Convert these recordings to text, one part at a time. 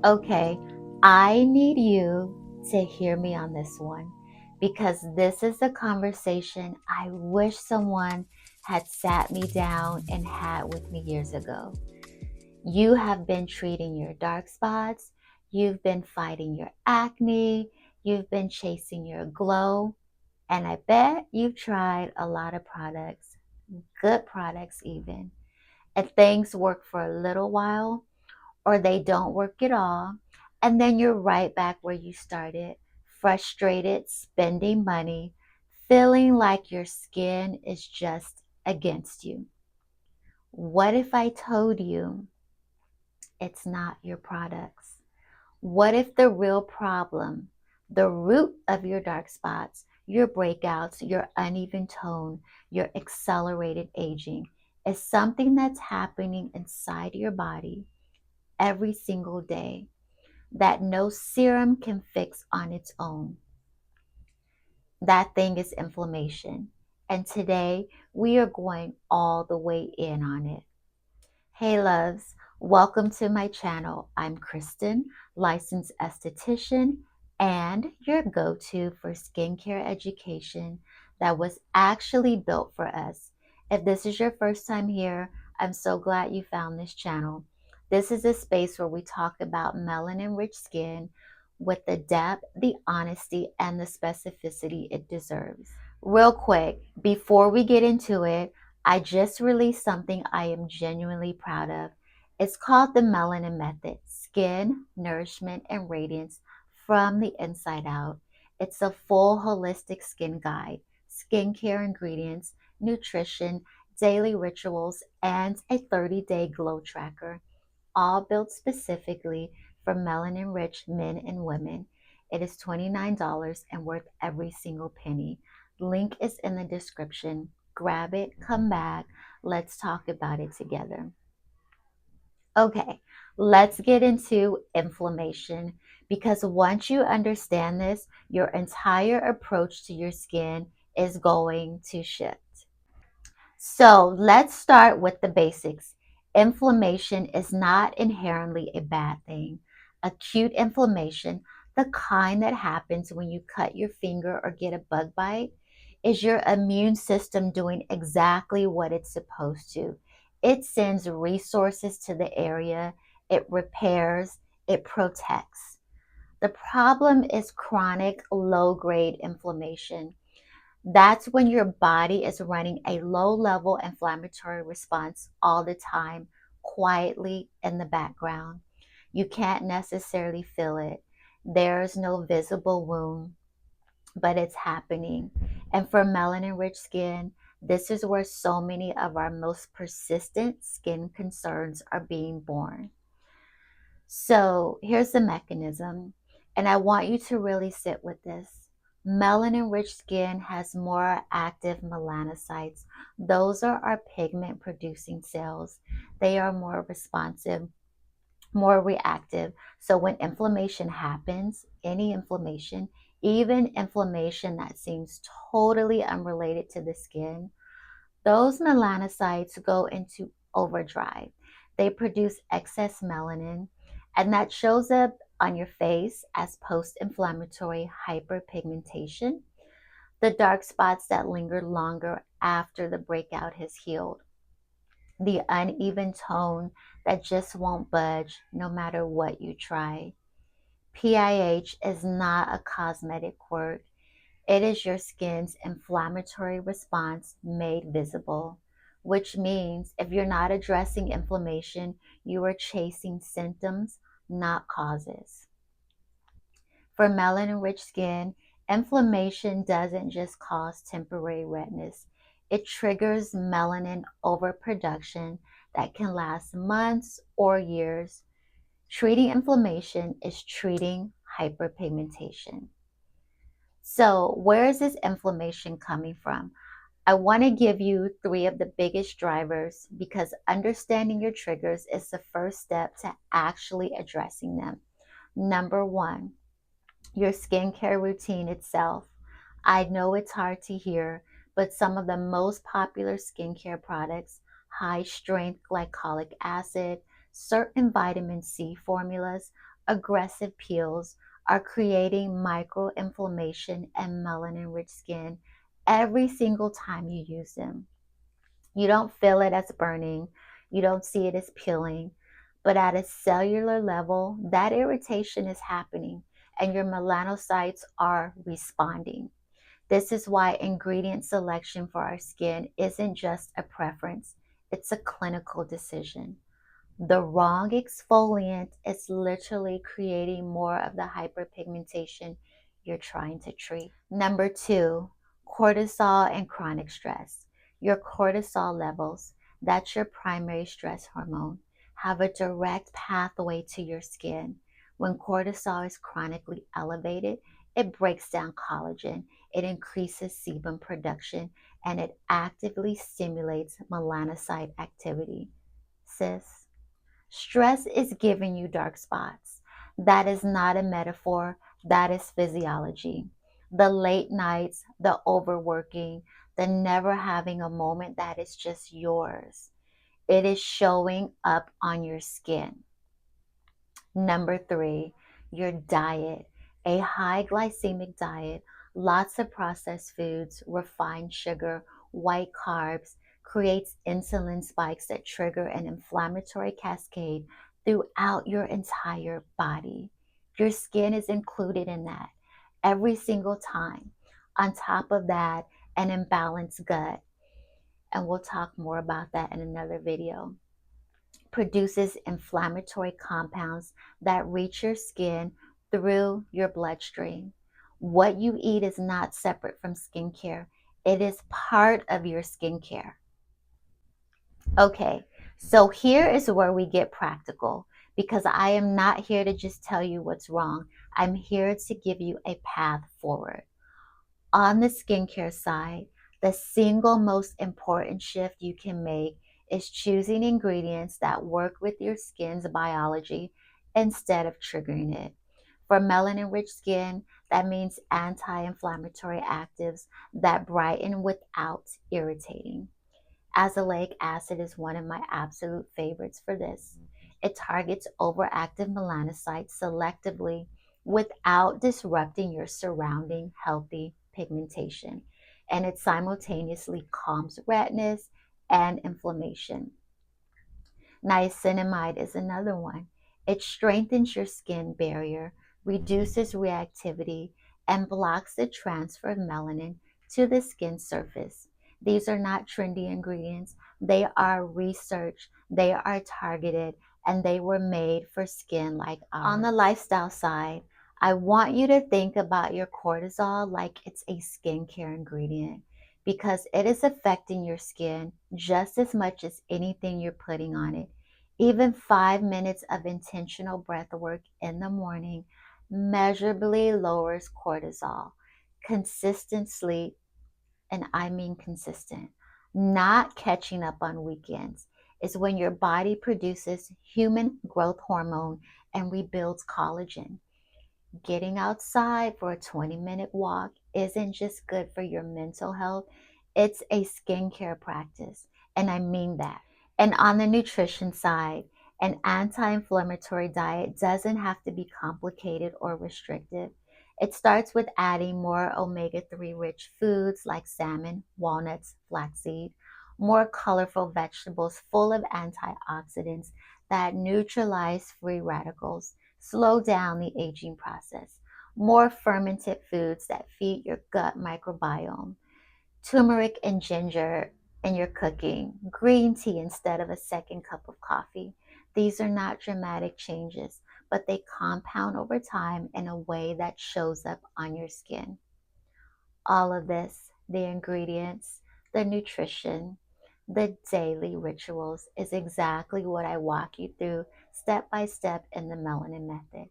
Okay, I need you to hear me on this one because this is a conversation I wish someone had sat me down and had with me years ago. You have been treating your dark spots, you've been fighting your acne, you've been chasing your glow, and I bet you've tried a lot of products, good products even, and things work for a little while or they don't work at all. And then you're right back where you started, frustrated, spending money, feeling like your skin is just against you. What if I told you it's not your products? What if the real problem, the root of your dark spots, your breakouts, your uneven tone, your accelerated aging, is something that's happening inside your body every single day that no serum can fix on its own? That thing is inflammation. And today we are going all the way in on it. Hey loves, welcome to my channel. I'm Kristen, licensed esthetician and your go-to for skincare education that was actually built for us. If this is your first time here, I'm so glad you found this channel. This is a space where we talk about melanin-rich skin with the depth, the honesty, and the specificity it deserves. Real quick, before we get into it, I just released something I am genuinely proud of. It's called the Melanin Method, Skin, Nourishment, and Radiance from the Inside Out. It's a full holistic skin guide, skincare ingredients, nutrition, daily rituals, and a 30-day glow tracker, all built specifically for melanin rich men and women. It is $29 and worth every single penny. Link is in the description. Grab it, come back. Let's talk about it together. Okay, let's get into inflammation because once you understand this, your entire approach to your skin is going to shift. So let's start with the basics. Inflammation is not inherently a bad thing. Acute inflammation, the kind that happens when you cut your finger or get a bug bite, is your immune system doing exactly what it's supposed to. It sends resources to the area, it repairs, it protects. The problem is chronic low grade inflammation. That's when your body is running a low level inflammatory response all the time, quietly in the background. You can't necessarily feel it. There's no visible wound, but it's happening. And for melanin rich skin, this is where so many of our most persistent skin concerns are being born. So here's the mechanism, and I want you to really sit with this. Melanin rich skin has more active melanocytes. Those are our pigment producing cells. They are more responsive, more reactive. So when inflammation happens, any inflammation, even inflammation that seems totally unrelated to the skin, those melanocytes go into overdrive. They produce excess melanin, and that shows up on your face as post-inflammatory hyperpigmentation, the dark spots that linger longer after the breakout has healed, the uneven tone that just won't budge no matter what you try. PIH is not a cosmetic quirk. It is your skin's inflammatory response made visible, which means if you're not addressing inflammation, you are chasing symptoms, not causes. For melanin-rich skin, inflammation doesn't just cause temporary redness. It triggers melanin overproduction that can last months or years. Treating inflammation is treating hyperpigmentation. So, where is this inflammation coming from? I want to give you three of the biggest drivers because understanding your triggers is the first step to actually addressing them. Number one, your skincare routine itself. I know it's hard to hear, but some of the most popular skincare products, high strength glycolic acid, certain vitamin C formulas, aggressive peels are creating micro-inflammation and melanin-rich skin every single time you use them. You don't feel it as burning, you don't see it as peeling, but at a cellular level, that irritation is happening and your melanocytes are responding. This is why ingredient selection for our skin isn't just a preference, it's a clinical decision. The wrong exfoliant is literally creating more of the hyperpigmentation you're trying to treat. Number two, cortisol and chronic stress. Your cortisol levels, that's your primary stress hormone, have a direct pathway to your skin. When cortisol is chronically elevated, it breaks down collagen, it increases sebum production, and it actively stimulates melanocyte activity. Sis, stress is giving you dark spots. That is not a metaphor, that is physiology. The late nights, the overworking, the never having a moment that is just yours. It is showing up on your skin. Number three, your diet. A high glycemic diet, lots of processed foods, refined sugar, white carbs, creates insulin spikes that trigger an inflammatory cascade throughout your entire body. Your skin is included in that every single time. On top of that, an imbalanced gut. And we'll talk more about that in another video, produces inflammatory compounds that reach your skin through your bloodstream. What you eat is not separate from skincare, it is part of your skincare. Okay, so here is where we get practical because I am not here to just tell you what's wrong. I'm here to give you a path forward. On the skincare side, the single most important shift you can make is choosing ingredients that work with your skin's biology instead of triggering it. For melanin-rich skin, that means anti-inflammatory actives that brighten without irritating. Azelaic acid is one of my absolute favorites for this. It targets overactive melanocytes selectively without disrupting your surrounding healthy pigmentation, and it simultaneously calms redness and inflammation. Niacinamide is another one. It strengthens your skin barrier, reduces reactivity, and blocks the transfer of melanin to the skin surface. These are not trendy ingredients. They are researched, they are targeted, and they were made for skin like ours. On the lifestyle side, I want you to think about your cortisol like it's a skincare ingredient because it is affecting your skin just as much as anything you're putting on it. Even 5 minutes of intentional breath work in the morning measurably lowers cortisol. Consistent sleep, and I mean consistent, not catching up on weekends, is when your body produces human growth hormone and rebuilds collagen. Getting outside for a 20-minute walk isn't just good for your mental health, it's a skincare practice. And I mean that. And on the nutrition side, an anti inflammatory diet doesn't have to be complicated or restrictive. It starts with adding more omega 3 rich foods like salmon, walnuts, flaxseed, more colorful vegetables full of antioxidants that neutralize free radicals, slow down the aging process, more fermented foods that feed your gut microbiome, turmeric and ginger in your cooking, green tea instead of a second cup of coffee. These are not dramatic changes, but they compound over time in a way that shows up on your skin. All of this, the ingredients, the nutrition, the daily rituals, is exactly what I walk you through step by step in the Melanin Method.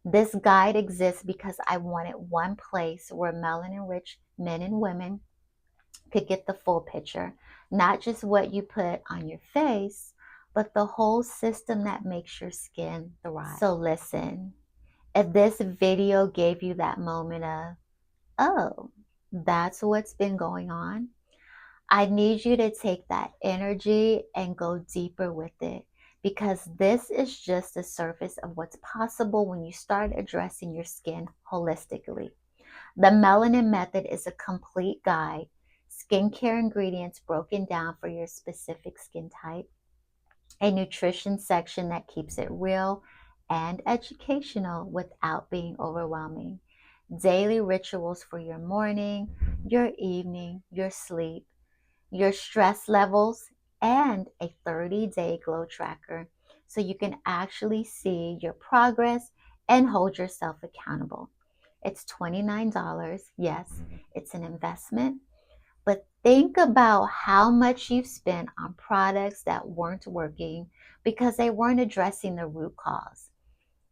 This guide exists because I wanted one place where melanin rich men and women could get the full picture, not just what you put on your face, but the whole system that makes your skin thrive. So listen, if this video gave you that moment of, oh, that's what's been going on, I need you to take that energy and go deeper with it because this is just the surface of what's possible when you start addressing your skin holistically. The Melanin Method is a complete guide, skincare ingredients broken down for your specific skin type, a nutrition section that keeps it real and educational without being overwhelming, daily rituals for your morning, your evening, your sleep, your stress levels, and a 30-day glow tracker so you can actually see your progress and hold yourself accountable. It's $29. Yes, it's an investment, but think about how much you've spent on products that weren't working because they weren't addressing the root cause.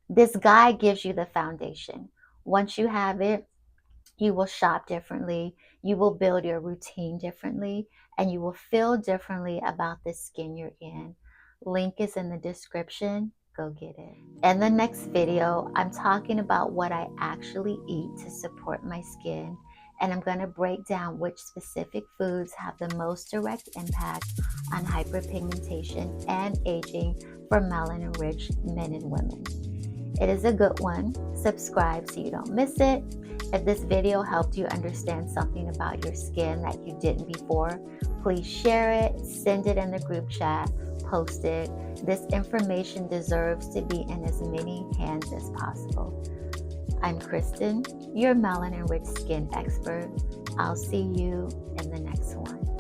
This guide gives you the foundation. Once you have it, you will shop differently, you will build your routine differently, and you will feel differently about the skin you're in. Link is in the description. Go get it. In the next video, I'm talking about what I actually eat to support my skin, and I'm going to break down which specific foods have the most direct impact on hyperpigmentation and aging for melanin-rich men and women. It is a good one. Subscribe so you don't miss it. If this video helped you understand something about your skin that you didn't before, please share it, send it in the group chat, post it. This information deserves to be in as many hands as possible. I'm Kristen, your melanin-rich skin expert. I'll see you in the next one.